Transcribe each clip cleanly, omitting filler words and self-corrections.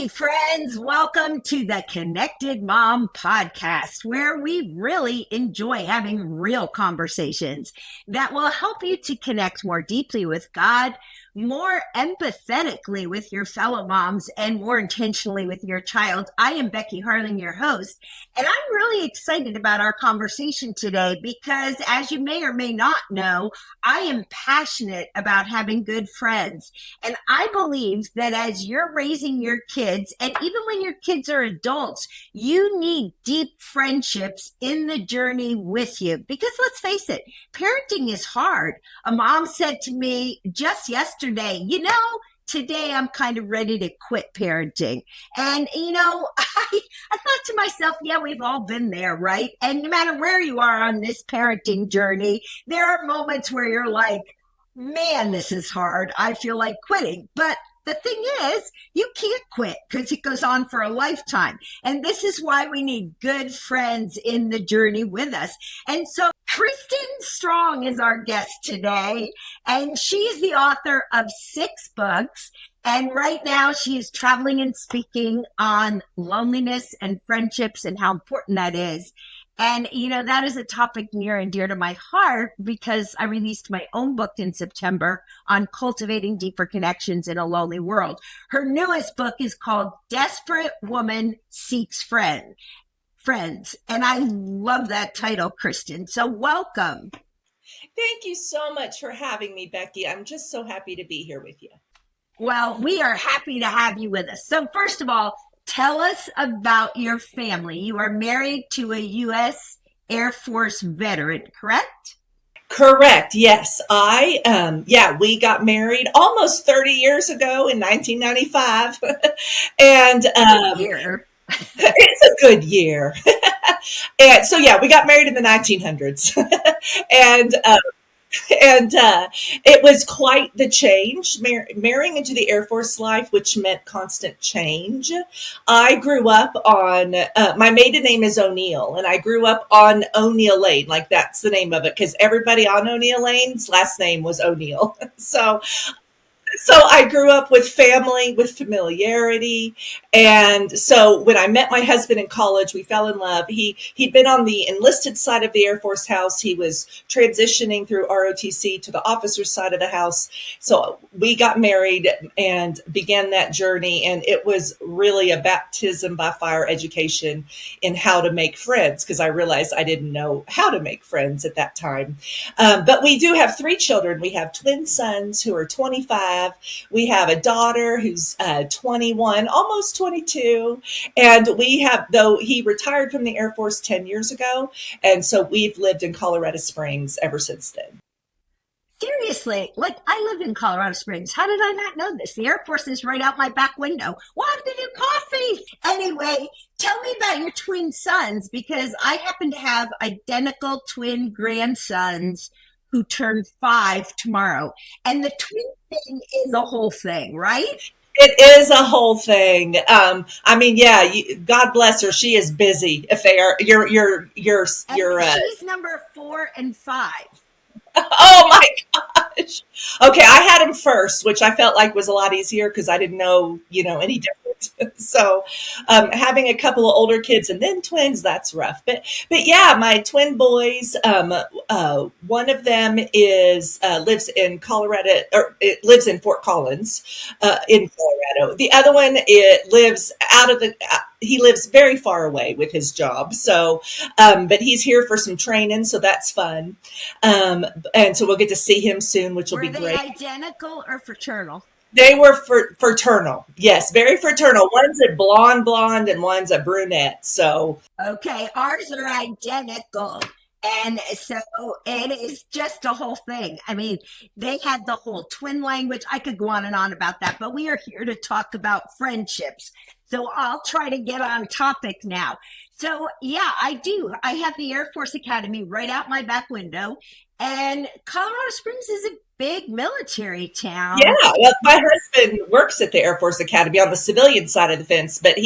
Hey, friends, welcome to the Connected Mom podcast, where we really enjoy having real conversations that will help you to connect more deeply with God, more empathetically with your fellow moms, and more intentionally with your child. I am Becky Harling, your host, and I'm really excited about our conversation today because, as you may or may not know, I am passionate about having good friends. And I believe that as you're raising your kids, and even when your kids are adults, you need deep friendships in the journey with you. Because let's face it, parenting is hard. A mom said to me just yesterday, today I'm kind of ready to quit parenting. And, I thought to myself, yeah, we've all been there, right? And no matter where you are on this parenting journey, there are moments where you're like, man, this is hard. I feel like quitting. But the thing is, you can't quit because it goes on for a lifetime. And this is why we need good friends in the journey with us. And so Kristen Strong is our guest today, and she's the author of 6 books. And right now she is traveling and speaking on loneliness and friendships and how important that is. And, that is a topic near and dear to my heart because I released my own book in September on cultivating deeper connections in a lonely world. Her newest book is called Desperate Woman Seeks Friends. And I love that title, Kristen. So welcome. Thank you so much for having me, Becky. I'm just so happy to be here with you. Well, we are happy to have you with us. So first of all, tell us about your family. You are married to a U.S. Air Force veteran, correct? Correct. Yes. We got married almost 30 years ago in 1995. and Year. It's a good year. And so, yeah, we got married in the 1900s. and It was quite the change, marrying into the Air Force life, which meant constant change. I grew up on, my maiden name is O'Neill, and I grew up on O'Neill Lane, like that's the name of it, because everybody on O'Neill Lane's last name was O'Neill. So I grew up with family, with familiarity. And so when I met my husband in college, we fell in love. He'd been on the enlisted side of the Air Force house. He was transitioning through ROTC to the officer side of the house. So we got married and began that journey. And it was really a baptism by fire education in how to make friends, because I realized I didn't know how to make friends at that time. But we do have 3 children. We have twin sons who are 25. We have a daughter who's 21, almost 22. And though he retired from the Air Force 10 years ago. And so we've lived in Colorado Springs ever since then. Seriously, like I live in Colorado Springs. How did I not know this? The Air Force is right out my back window. We'll have to do coffee. Anyway, tell me about your twin sons because I happen to have identical twin grandsons who turn 5 tomorrow. And the twin thing is a whole thing, right? It is a whole thing. God bless her. She is busy. If they are, she's number 4 and 5. Oh my gosh. Okay, I had him first, which I felt like was a lot easier because I didn't know, any different. So having a couple of older kids and then twins, that's rough. But yeah, my twin boys, one of them lives in Colorado, or it lives in Fort Collins, in Colorado. The other one, he lives very far away with his job. So, but he's here for some training, so that's fun. And so we'll get to see him soon, which will be great. Were they identical or fraternal? They were fraternal. Yes, very fraternal. One's a blonde, and one's a brunette. So okay, ours are identical. And so it is just a whole thing. I mean, they had the whole twin language. I could go on and on about that, but we are here to talk about friendships. So I'll try to get on topic now. So yeah, I do. I have the Air Force Academy right out my back window. And Colorado Springs is a big military town. Yeah, well, my husband works at the Air Force Academy on the civilian side of the fence, but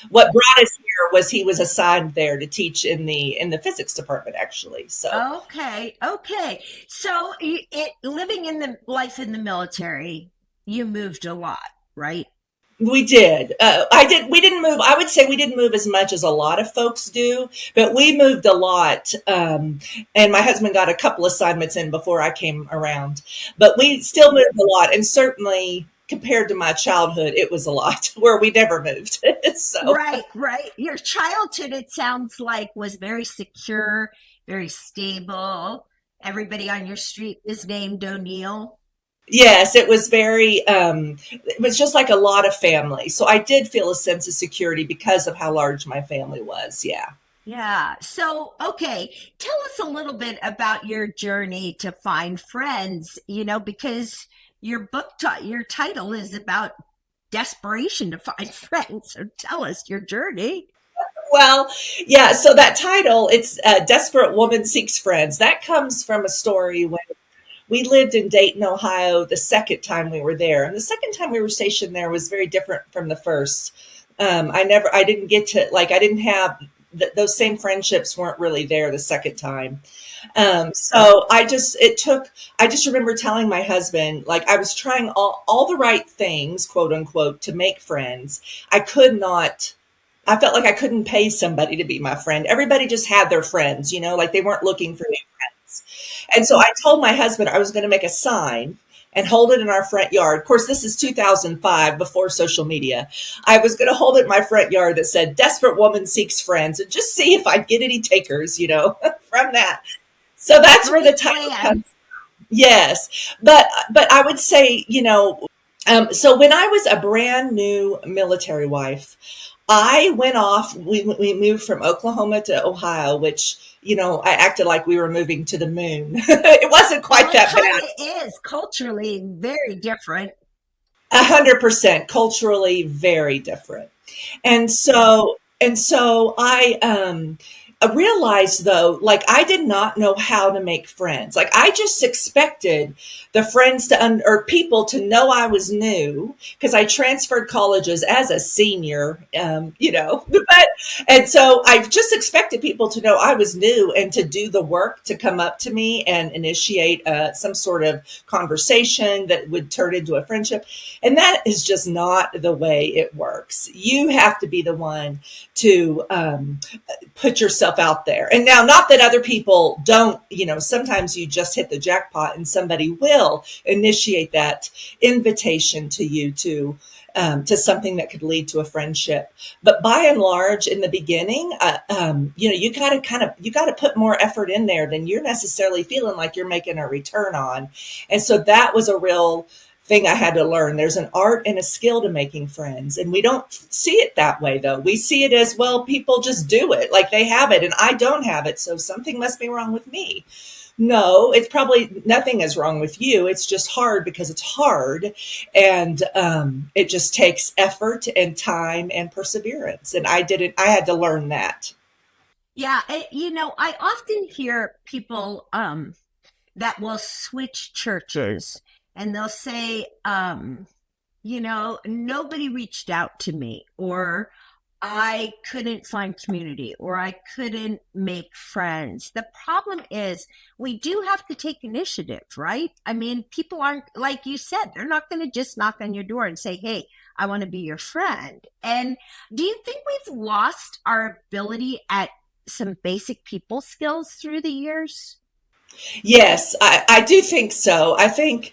what brought us here was he was assigned there to teach in the physics department, actually. So okay. So living in the life in the military, you moved a lot, right? We did. I did. We didn't move. I would say we didn't move as much as a lot of folks do, but we moved a lot. And my husband got a couple assignments in before I came around, but we still moved a lot. And certainly compared to my childhood, it was a lot where we never moved. So Right, right. Your childhood, it sounds like, was very secure, very stable. Everybody on your street is named O'Neill. yes, it was very. It was just like a lot of family. So I did feel a sense of security because of how large my family was. Yeah. Yeah. So, okay, tell us a little bit about your journey to find friends, because your title is about desperation to find friends. So tell us your journey. Well, yeah. So that title, it's "Desperate Woman Seeks Friends." That comes from a story when we lived in Dayton, Ohio, the second time we were there, and the second time we were stationed there was very different from the first. I didn't get to I didn't have those same friendships weren't really there the second time. So I just remember telling my husband, like I was trying all the right things, quote unquote, to make friends. I could not, I felt like I couldn't pay somebody to be my friend. Everybody just had their friends, like they weren't looking for new friends. And so I told my husband I was going to make a sign and hold it in our front yard. Of course, this is 2005 before social media. I was going to hold it in my front yard that said, "Desperate Woman Seeks Friends," and just see if I'd get any takers, from that. So that's where the Great title plan. comes. Yes, but I would say, so when I was a brand new military wife, I went off. We moved from Oklahoma to Ohio, which I acted like we were moving to the moon. It wasn't Well, quite it that kind bad. of is culturally very different. 100% culturally very different. And so I realized though, like I did not know how to make friends. Like I just expected the friends or people to know I was new because I transferred colleges as a senior, but and so I just expected people to know I was new and to do the work to come up to me and initiate some sort of conversation that would turn into a friendship. And that is just not the way it works. You have to be the one to put yourself out there. And now, not that other people don't, sometimes you just hit the jackpot and somebody will initiate that invitation to you to something that could lead to a friendship. But by and large, in the beginning, you got to put more effort in there than you're necessarily feeling like you're making a return on. And so that was a real thing I had to learn. There's an art and a skill to making friends. And we don't see it that way, though. We see it as, well, people just do it. Like they have it and I don't have it. So something must be wrong with me. No, it's probably nothing is wrong with you. It's just hard because it's hard. And it just takes effort and time and perseverance. And I had to learn that. Yeah, I often hear people that will switch churches and they'll say, nobody reached out to me, or I couldn't find community, or I couldn't make friends. The problem is we do have to take initiative, right? I mean, people aren't, like you said, they're not going to just knock on your door and say, "Hey, I want to be your friend." And do you think we've lost our ability at some basic people skills through the years? Yes, I do think so. I think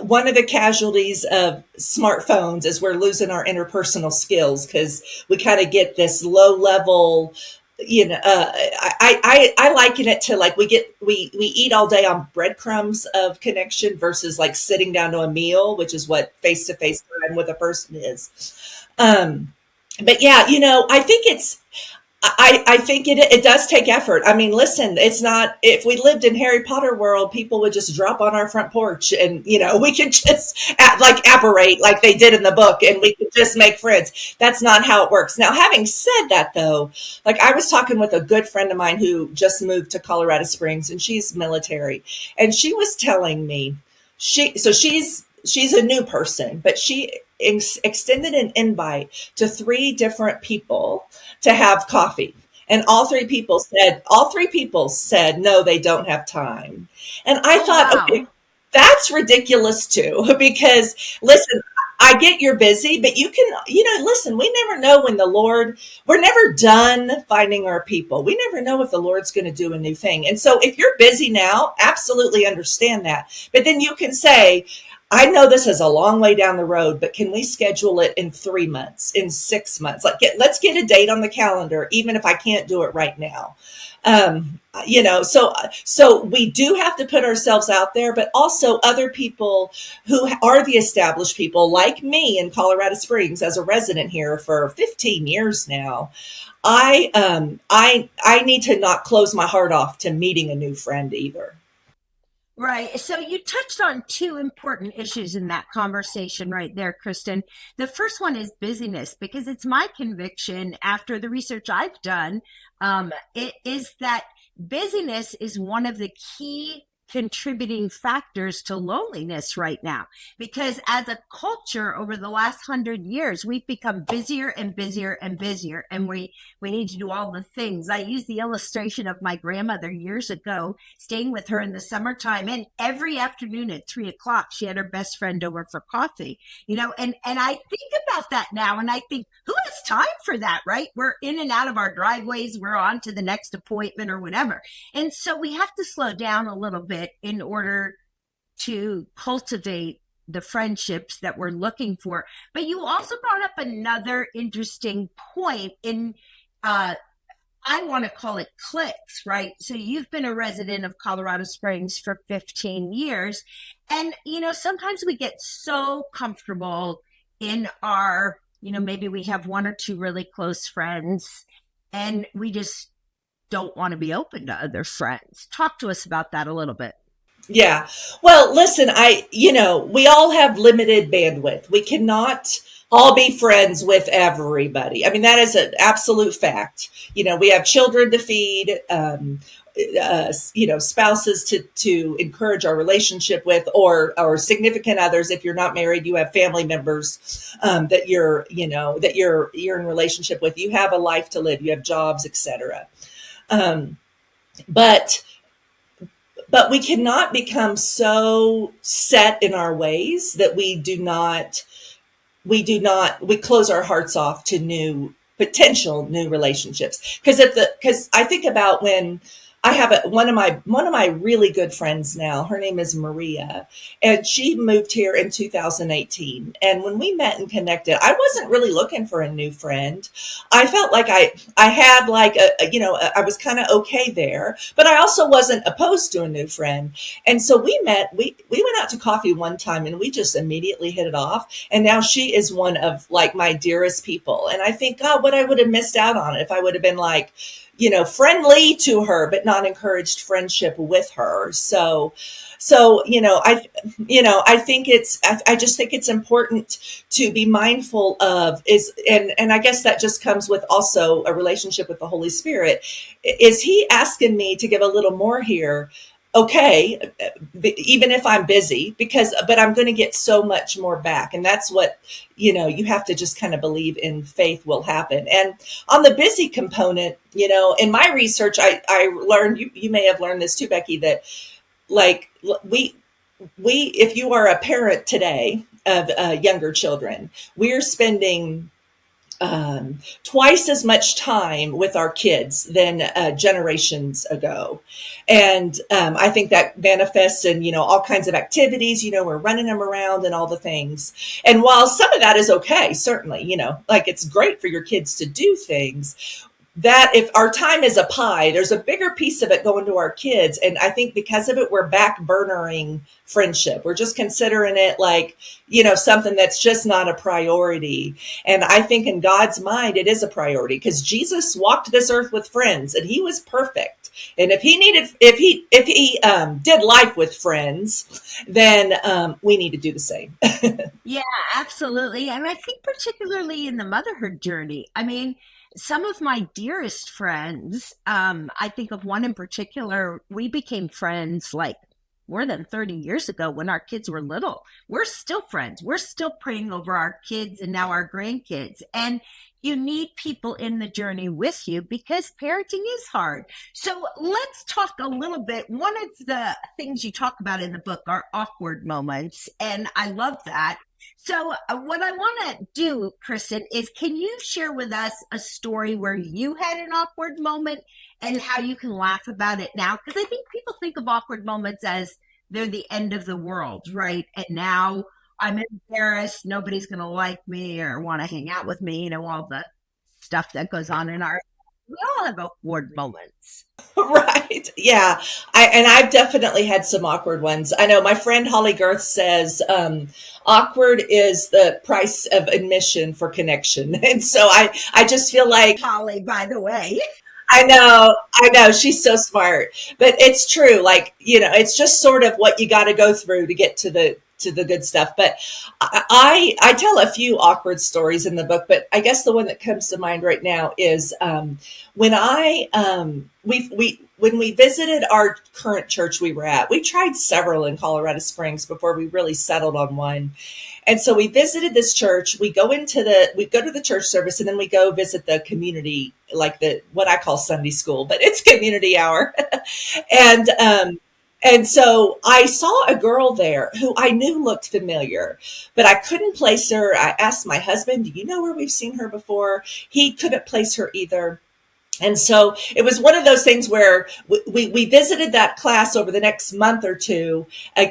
one of the casualties of smartphones is we're losing our interpersonal skills because we kind of get this low level. I liken it to like we eat all day on breadcrumbs of connection versus like sitting down to a meal, which is what face to face time with a person is. But yeah, I think I think it does take effort. I mean, listen, it's not, if we lived in Harry Potter world, people would just drop on our front porch and, we could just like apparate like they did in the book and we could just make friends. That's not how it works. Now, having said that though, like I was talking with a good friend of mine who just moved to Colorado Springs and she's military and she was telling me she's a new person, but she extended an invite to three different people to have coffee. And all three people said, no, they don't have time. And I Oh, thought, okay, wow. that's ridiculous too, because listen, I get you're busy, but you can, listen, we never know when the Lord, we're never done finding our people. We never know if the Lord's going to do a new thing. And so if you're busy now, absolutely understand that. But then you can say, I know this is a long way down the road, but can we schedule it in 3 months, in 6 months? Like, let's get a date on the calendar, even if I can't do it right now. So we do have to put ourselves out there, but also other people who are the established people, like me in Colorado Springs as a resident here for 15 years now. I need to not close my heart off to meeting a new friend either. Right. So you touched on two important issues in that conversation right there, Kristen. The first one is busyness, because it's my conviction after the research I've done, it is that busyness is one of the key contributing factors to loneliness right now. Because as a culture over the last 100 years, we've become busier and busier and busier, and we need to do all the things. I used the illustration of my grandmother years ago, staying with her in the summertime. And every afternoon at 3 o'clock, she had her best friend over for coffee, and I think about that now and I think, who has time for that, right? We're in and out of our driveways. We're on to the next appointment or whatever. And so we have to slow down a little bit in order to cultivate the friendships that we're looking for. But you also brought up another interesting point in, I want to call it clicks, right? So you've been a resident of Colorado Springs for 15 years. And, sometimes we get so comfortable in our, maybe we have one or two really close friends and we just don't want to be open to other friends. Talk to us about that a little bit. Yeah. Well, listen, we all have limited bandwidth. We cannot all be friends with everybody. I mean, that is an absolute fact. We have children to feed, spouses to encourage our relationship with, or significant others. If you're not married, you have family members, that you're in relationship with. You have a life to live. You have jobs, etc. Um, but but we cannot become so set in our ways that we close our hearts off to potential new relationships. Because I think about when I have one of my really good friends now. Her name is Maria, and she moved here in 2018. And when we met and connected, I wasn't really looking for a new friend. I felt like I had like I was kind of okay there, but I also wasn't opposed to a new friend. And so we met. We went out to coffee one time, and we just immediately hit it off. And now she is one of like my dearest people. And I think, God, what I would have missed out on if I would have been like, friendly to her, but not encouraged friendship with her. I think I just think it's important to be mindful of and I guess that just comes with also a relationship with the Holy Spirit. Is he asking me to give a little more here? Okay, even if I'm busy, but I'm going to get so much more back. And that's what, you have to just kind of believe in faith will happen. And on the busy component, in my research, I learned, you may have learned this too, Becky, that like if you are a parent today of younger children, we're spending twice as much time with our kids than generations ago. And I think that manifests in, all kinds of activities, we're running them around and all the things. And while some of that is okay, certainly, like it's great for your kids to do things, that if our time is a pie, there's a bigger piece of it going to our kids. And I think because of it, we're back burnering friendship. We're just considering it like, something that's just not a priority. And I think in God's mind, it is a priority because Jesus walked this earth with friends and he was perfect. And if he did life with friends, then we need to do the same. Yeah, absolutely. And I think particularly in the motherhood journey, I mean, some of my dearest friends, I think of one in particular, we became friends like more than 30 years ago when our kids were little. We're still friends. We're still praying over our kids and now our grandkids. And you need people in the journey with you because parenting is hard. So let's talk a little bit. One of the things you talk about in the book are awkward moments. And I love that. So, what I want to do, Kristen, is can you share with us a story where you had an awkward moment and how you can laugh about it now? Because I think people think of awkward moments as they're the end of the world, right? And now I'm embarrassed, nobody's going to like me or want to hang out with me, all the stuff that goes on in our. We all have awkward moments. Right. Yeah. I've definitely had some awkward ones. I know my friend Holly Girth says awkward is the price of admission for connection. And so I just feel like Holly, by the way. I know. She's so smart. But it's true. Like, it's just sort of what you got to go through to get to the good stuff. But I tell a few awkward stories in the book, but I guess the one that comes to mind right now is when when we visited our current church we were at. We tried several in Colorado Springs before we really settled on one. And so we visited this church. We go to the church service, and then we go visit the community, like what I call Sunday school, but it's community hour. and and so I saw a girl there who I knew looked familiar, but I couldn't place her. I asked my husband, "Do you know where we've seen her before?" He couldn't place her either. And so it was one of those things where we visited that class over the next month or two.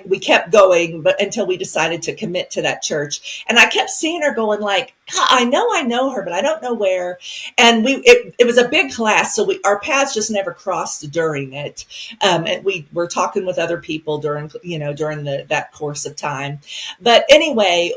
We kept going, but until we decided to commit to that church. And I kept seeing her going like, "God, I know her, but I don't know where." And it was a big class, so our paths just never crossed during it. And we were talking with other people during that course of time. But anyway,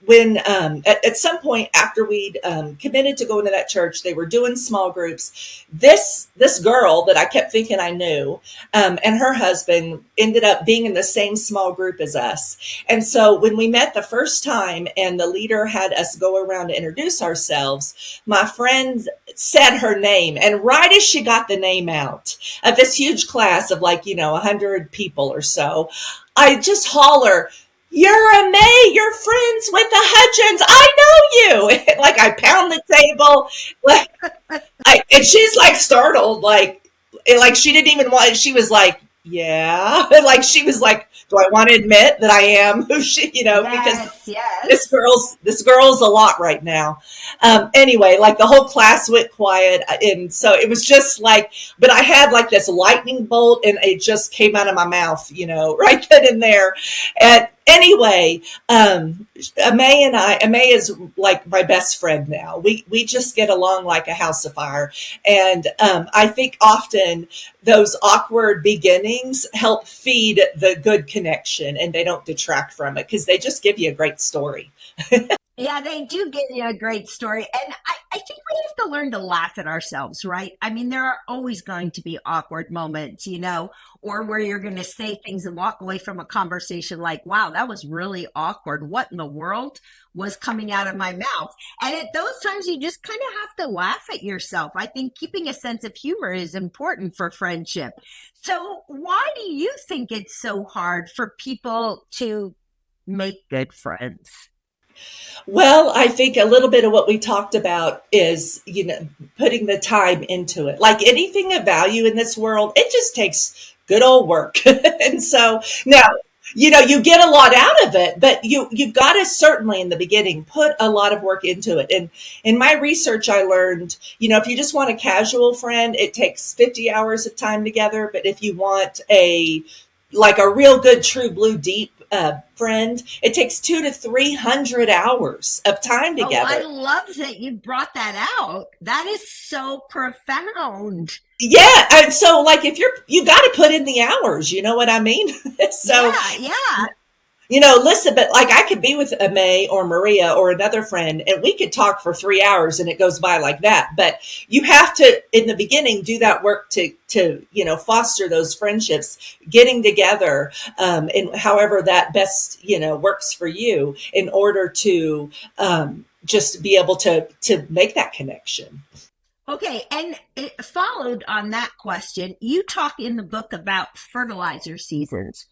when at some point after we'd committed to going to that church, they were doing small groups. This girl that I kept thinking I knew, and her husband ended up being in the same small group as us. And so when we met the first time and the leader had us go around to introduce ourselves, my friend said her name. And right as she got the name out of this huge class of 100 people or so, I just holler, "You're a May, you're friends with the Hudgens. I know you." Like I pound the table, and she's like startled, like she didn't even want. She was like, "Yeah," like she was like, "Do I want to admit that I am who she?" Because Yes, this yes. girl's a lot right now. Anyway, like the whole class went quiet, and so it was just like, but I had like this lightning bolt, and it just came out of my mouth, right then and there. And anyway, Amay is like my best friend now. We just get along like a house of fire, and I think often those awkward beginnings help feed the good connection, and they don't detract from it because they just give you a great story. Yeah, they do give you a great story. And I think we have to learn to laugh at ourselves, right? I mean, there are always going to be awkward moments, or where you're going to say things and walk away from a conversation like, wow, that was really awkward. What in the world was coming out of my mouth? And at those times, you just kind of have to laugh at yourself. I think keeping a sense of humor is important for friendship. So, why do you think it's so hard for people to make good friends? Well, I think a little bit of what we talked about is, putting the time into it. Like anything of value in this world, it just takes good old work. And so now, you get a lot out of it, but you've got to certainly in the beginning put a lot of work into it. And in my research, I learned, if you just want a casual friend, it takes 50 hours of time together. But if you want a real good, true blue, deep friend, it takes 200 to 300 hours of time Oh, I together. love that you brought that out. That is so profound. Yeah, and so like if you got to put in the hours, you know what I mean? So Yeah, yeah. listen, but like I could be with a May or Maria or another friend, and we could talk for 3 hours, and it goes by like that. But you have to, in the beginning, do that work to foster those friendships, getting together, and however that best works for you, in order to just be able to make that connection. Okay, and it followed on that question. You talk in the book about fertilizer seasons.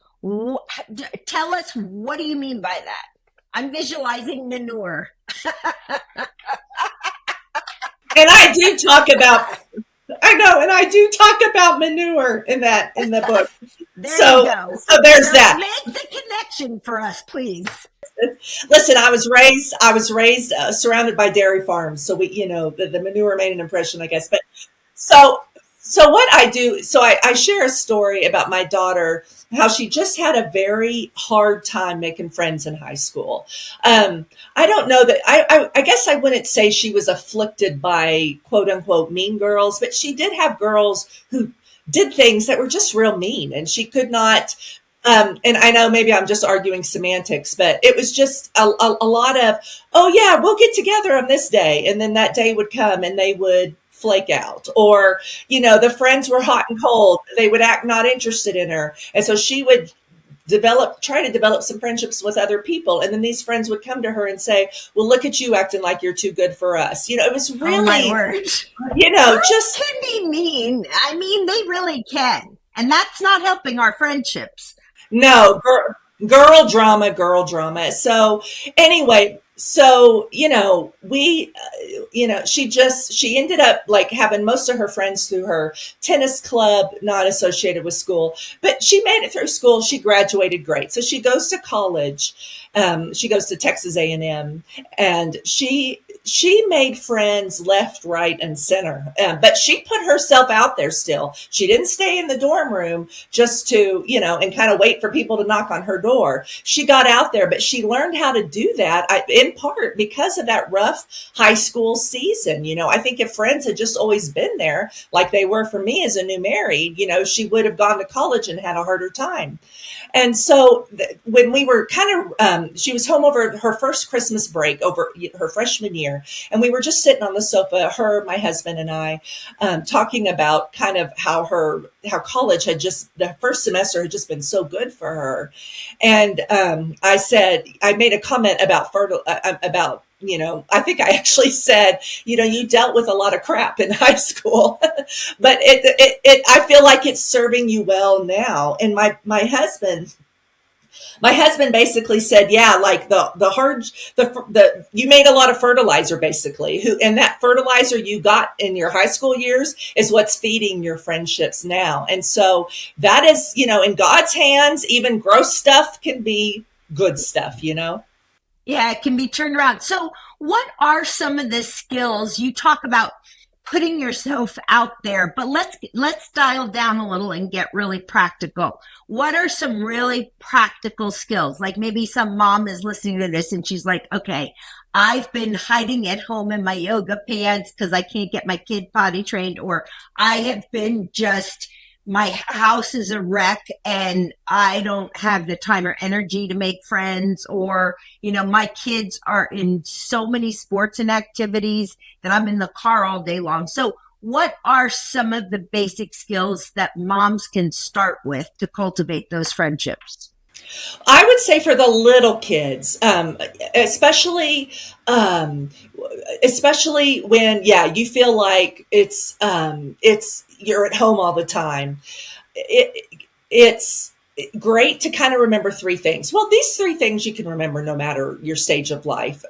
Tell us, what do you mean by that? I'm visualizing manure. And I do talk about manure in the book. There you So go. so there's So that. make the connection for us, please. Listen, I was raised surrounded by dairy farms, so the manure made an impression, I guess. But so, so what I do, so I share a story about my daughter, how she just had a very hard time making friends in high school. Um, I don't know that I guess I wouldn't say she was afflicted by quote unquote mean girls, but she did have girls who did things that were just real mean, and she could not. And I know maybe I'm just arguing semantics, but it was just a lot of, oh yeah, we'll get together on this day. And then that day would come and they would flake out. Or, the friends were hot and cold. They would act not interested in her. And so she would try to develop some friendships with other people. And then these friends would come to her and say, well, look at you acting like you're too good for us. It was Oh my really, word. Girls just can be mean. I mean, they really can. And that's not helping our friendships. no, girl drama. So anyway, she ended up like having most of her friends through her tennis club, not associated with school, but she made it through school. She graduated great. So she goes to college. She goes to Texas A&M, and she made friends left, right, and center. But she put herself out there still. She didn't stay in the dorm room just to, and kind of wait for people to knock on her door. She got out there, but she learned how to do that in part because of that rough high school season. I think if friends had just always been there, like they were for me as a new married, she would have gone to college and had a harder time. And so when we were she was home over her first Christmas break over her freshman year. And we were just sitting on the sofa, her, my husband, and I, talking about kind of how college the first semester had just been so good for her. And I made a comment about, I think I actually said, you dealt with a lot of crap in high school, but I feel like it's serving you well now. And my husband basically said, yeah, like the hard, you made a lot of fertilizer basically, and that fertilizer you got in your high school years is what's feeding your friendships now. And so that is, in God's hands, even gross stuff can be good stuff. Yeah, it can be turned around. So, what are some of the skills you talk about putting yourself out there? But let's dial down a little and get really practical. What are some really practical skills? Like maybe some mom is listening to this and she's like, "Okay, I've been hiding at home in my yoga pants because I can't get my kid potty trained, or I have been just my house is a wreck and I don't have the time or energy to make friends, or my kids are in so many sports and activities that I'm in the car all day long." So, what are some of the basic skills that moms can start with to cultivate those friendships? I would say for the little kids, especially, um, especially when, yeah, you feel like it's you're at home all the time. It, it's great to kind of remember three things. Well, these three things you can remember no matter your stage of life,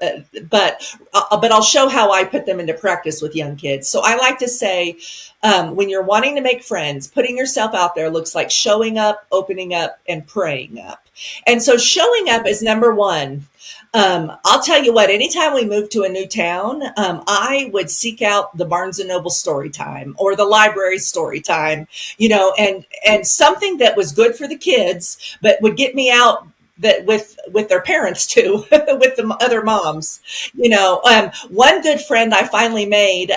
but I'll show how I put them into practice with young kids. So I like to say, when you're wanting to make friends, putting yourself out there looks like showing up, opening up, and praying up. And so showing up is number one. I'll tell you what, anytime we moved to a new town, I would seek out the Barnes and Noble story time or the library story time, and something that was good for the kids, but would get me out that with their parents too, with the other moms. One good friend I finally made,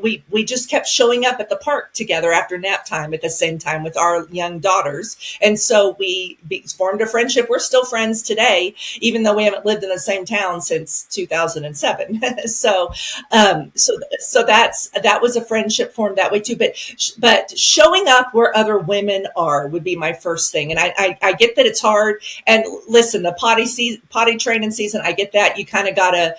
we just kept showing up at the park together after nap time at the same time with our young daughters. And so we formed a friendship. We're still friends today, even though we haven't lived in the same town since 2007. So that was a friendship formed that way too. But showing up where other women are would be my first thing. And I get that it's hard. And listen, the potty training season, I get that. You kind of gotta,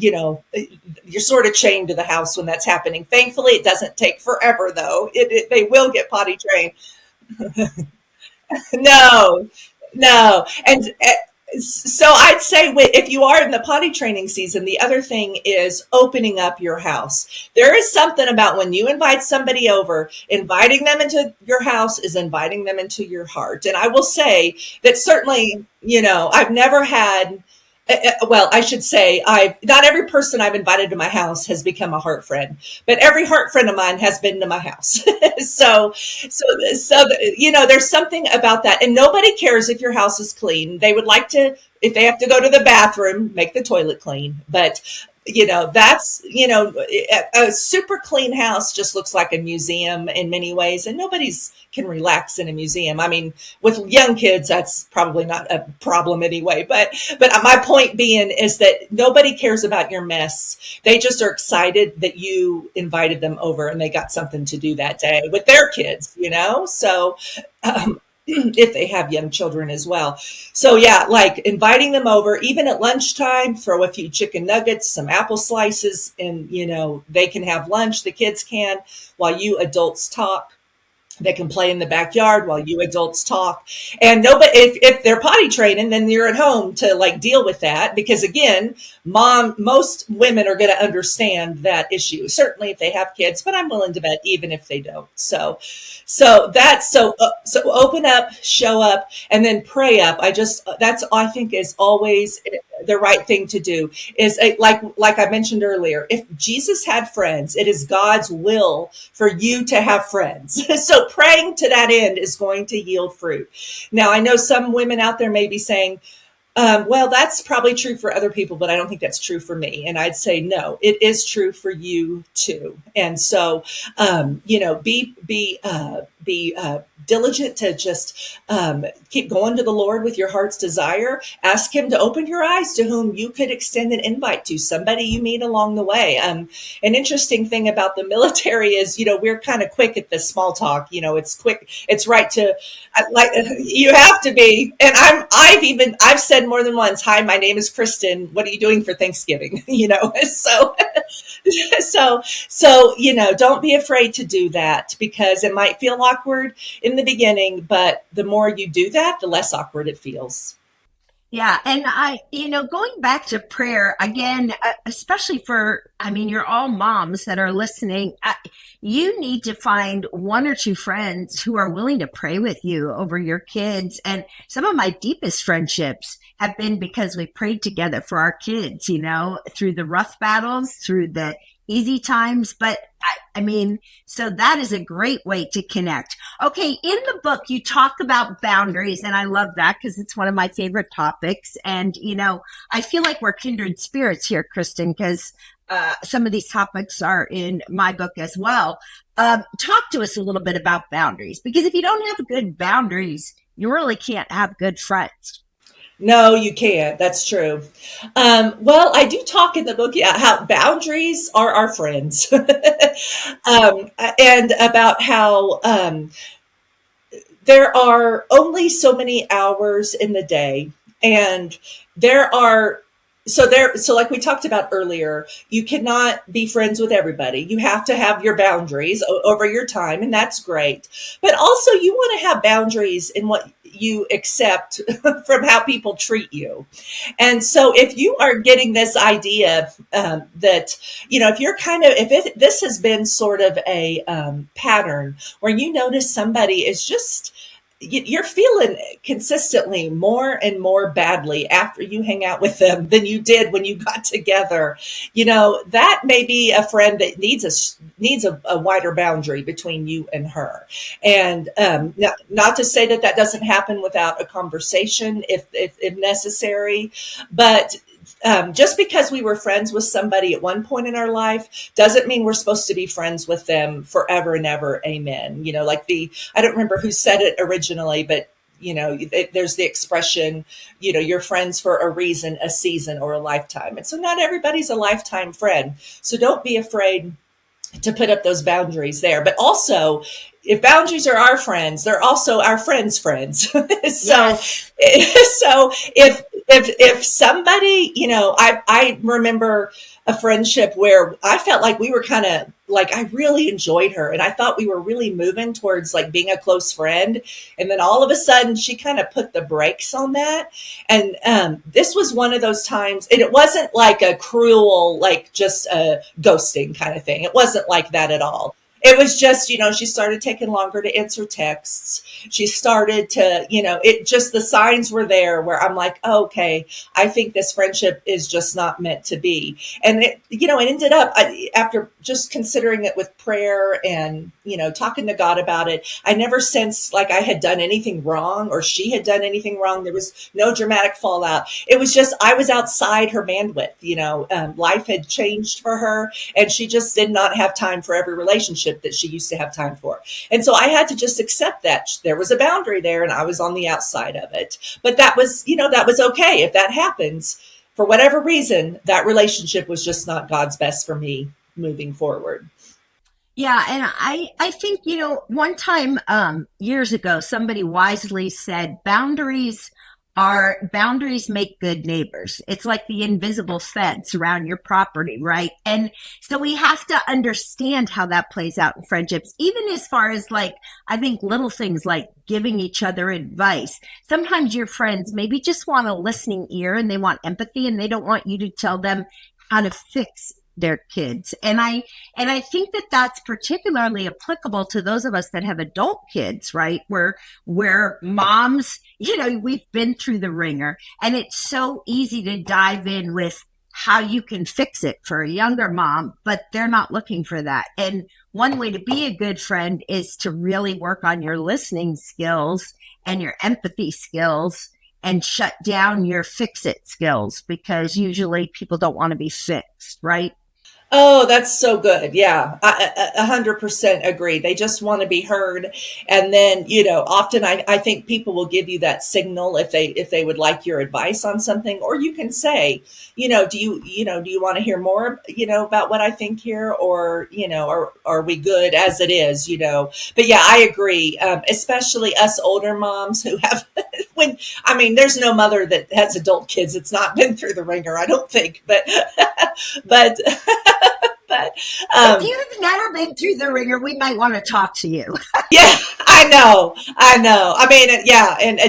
you're sort of chained to the house when that's happening. Thankfully, it doesn't take forever though. They will get potty trained. No, no. And so I'd say if you are in the potty training season, the other thing is opening up your house. There is something about when you invite somebody over, inviting them into your house is inviting them into your heart. And I will say that certainly, I've never had Well, I should say, I not every person I've invited to my house has become a heart friend, but every heart friend of mine has been to my house. So, there's something about that, and nobody cares if your house is clean. They would like to, if they have to go to the bathroom, make the toilet clean. But that's a super clean house just looks like a museum in many ways, and nobody's can relax in a museum. I mean, with young kids, that's probably not a problem anyway. But my point being is that nobody cares about your mess. They just are excited that you invited them over and they got something to do that day with their kids. So if they have young children as well. So yeah, like inviting them over, even at lunchtime, throw a few chicken nuggets, some apple slices, and they can have lunch. The kids can, while you adults talk. They can play in the backyard while you adults talk. And nobody, if they're potty training, then you're at home to like deal with that. Because again, most women are going to understand that issue. Certainly if they have kids, but I'm willing to bet even if they don't. So open up, show up, and then pray up. I think is always the right thing to do is like I mentioned earlier, if Jesus had friends, it is God's will for you to have friends. So praying to that end is going to yield fruit. Now, I know some women out there may be saying, well, that's probably true for other people, but I don't think that's true for me. And I'd say, no, it is true for you too. And so, be diligent to just keep going to the Lord with your heart's desire. Ask Him to open your eyes to whom you could extend an invite to, somebody you meet along the way. An interesting thing about the military is, we're kind of quick at the small talk. It's quick. It's right to like you have to be. And I've said more than once, "Hi, my name is Kristen. What are you doing for Thanksgiving?" So don't be afraid to do that, because it might feel awkward in the beginning, but the more you do that, the less awkward it feels. Yeah. And going back to prayer again, especially I mean, you're all moms that are listening. You need to find one or two friends who are willing to pray with you over your kids. And some of my deepest friendships have been because we prayed together for our kids, through the rough battles, through the easy times. But I mean, so that is a great way to connect. Okay, in the book, you talk about boundaries, and I love that because it's one of my favorite topics. And, I feel like we're kindred spirits here, Kristen, because some of these topics are in my book as well. Talk to us a little bit about boundaries, because if you don't have good boundaries, you really can't have good friends. No, you can't. That's true. Well, I do talk in the book, yeah, how boundaries are our friends, and about how there are only so many hours in the day, and there are so like we talked about earlier, you cannot be friends with everybody. You have to have your boundaries over your time, and that's great. But also you want to have boundaries in what you accept from how people treat you. And so if you are getting this idea that, if you're this has been sort of a pattern where you notice somebody is just, you're feeling consistently more and more badly after you hang out with them than you did when you got together, that may be a friend that needs a wider boundary between you and her. And not to say that doesn't happen without a conversation if necessary, but just because we were friends with somebody at one point in our life doesn't mean we're supposed to be friends with them forever and ever. Amen. I don't remember who said it originally, but there's the expression, you're friends for a reason, a season, or a lifetime. And so not everybody's a lifetime friend. So don't be afraid to put up those boundaries there. But also, if boundaries are our friends, they're also our friends' friends. so, Yes. so if somebody, I remember a friendship where I felt like we were kind of like, I really enjoyed her, and I thought we were really moving towards like being a close friend. And then all of a sudden she kind of put the brakes on that. And this was one of those times, and it wasn't like a cruel, like just a ghosting kind of thing. It wasn't like that at all. It was just, she started taking longer to answer texts. She started to, it just, the signs were there where I'm like, oh, okay, I think this friendship is just not meant to be. And it ended up, after just considering it with prayer and, talking to God about it, I never sensed like I had done anything wrong or she had done anything wrong. There was no dramatic fallout. It was just, I was outside her bandwidth, life had changed for her and she just did not have time for every relationship that she used to have time for. And so I had to just accept that there was a boundary there and I was on the outside of it. But that was, that was okay. If that happens, for whatever reason, that relationship was just not God's best for me moving forward. Yeah, and I think, one time years ago somebody wisely said boundaries make good neighbors. It's like the invisible fence around your property, right? And so we have to understand how that plays out in friendships, even as far as like I think little things like giving each other advice. Sometimes your friends maybe just want a listening ear and they want empathy and they don't want you to tell them how to fix their kids. And I think that that's particularly applicable to those of us that have adult kids, right? Where moms, we've been through the ringer and it's so easy to dive in with how you can fix it for a younger mom, but they're not looking for that. And one way to be a good friend is to really work on your listening skills and your empathy skills and shut down your fix it skills because usually people don't want to be fixed, right? Oh, that's so good. Yeah, 100% agree. They just want to be heard. And then, often I think people will give you that signal if they would like your advice on something, or you can say, do you want to hear more, about what I think here, or, are we good as it is, but yeah, I agree. Especially us older moms who have, there's no mother that has adult kids. It's not been through the ringer, I don't think, but but If um, you've never been through the ringer, we might want to talk to you. yeah, I know. Yeah, and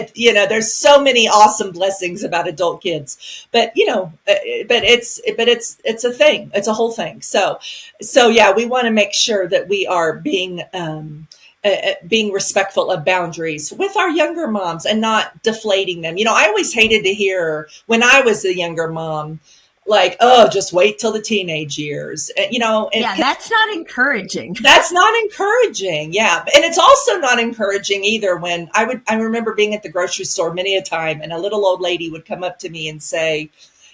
there's so many awesome blessings about adult kids, but it's a thing. It's a whole thing. So yeah, we want to make sure that we are being respectful of boundaries with our younger moms and not deflating them. I always hated to hear when I was a younger mom, like, oh, just wait till the teenage years. And Yeah, that's not encouraging. that's not encouraging. Yeah. And it's also not encouraging either when I remember being at the grocery store many a time and a little old lady would come up to me and say,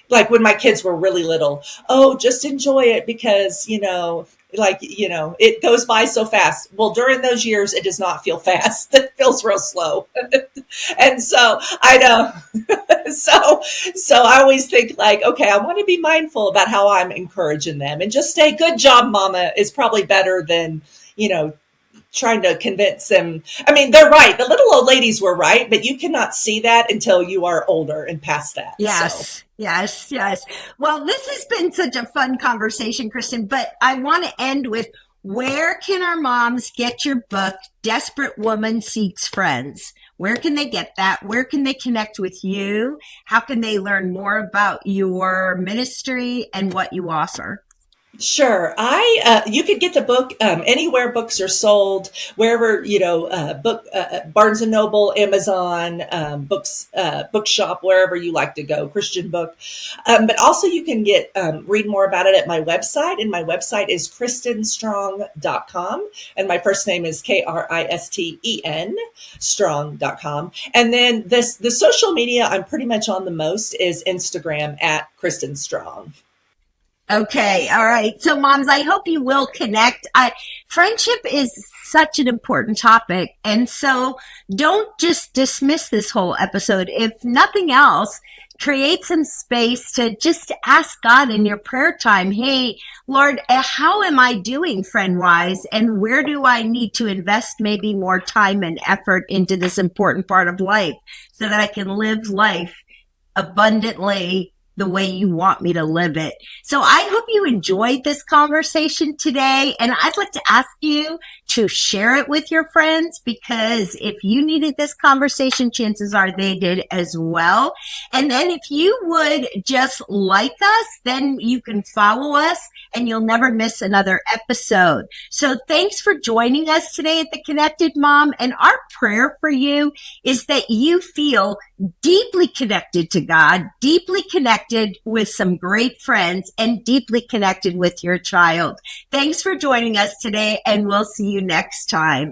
like when my kids were really little, oh, just enjoy it because, it goes by so fast. Well, during those years, it does not feel fast. It feels real slow. And so I know. So I always think like, okay, I want to be mindful about how I'm encouraging them and just say, good job, mama is probably better than, you know, trying to convince them. They're right. The little old ladies were right, but you cannot see that until you are older and past that. So Yes, yes, yes. Well, this has been such a fun conversation, Kristen, but I want to end with where can our moms get your book, Desperate Woman Seeks Friends? Where can they get that? Where can they connect with you? How can they learn more about your ministry and what you offer? sure, I you could get the book anywhere books are sold, wherever book Barnes and Noble, Amazon, books bookshop, wherever you like to go, Christian book. But also you can get read more about it at my website, and my website is kristenstrong.com, and my first name is Kristen strong.com. And then the social media I'm pretty much on the most is Instagram at Kristen Strong. Okay. All right. So moms, I hope you will connect. Friendship is such an important topic. And so don't just dismiss this whole episode. If nothing else, create some space to just ask God in your prayer time, hey, Lord, how am I doing friend wise? And where do I need to invest maybe more time and effort into this important part of life so that I can live life abundantly the way you want me to live it. So I hope you enjoyed this conversation today. And I'd like to ask you to share it with your friends, because if you needed this conversation, chances are they did as well. And then if you would just like us, then you can follow us and you'll never miss another episode. So thanks for joining us today at The Connected Mom. And our prayer for you is that you feel deeply connected to God, deeply connected with some great friends, and deeply connected with your child. Thanks for joining us today, and we'll see you next time.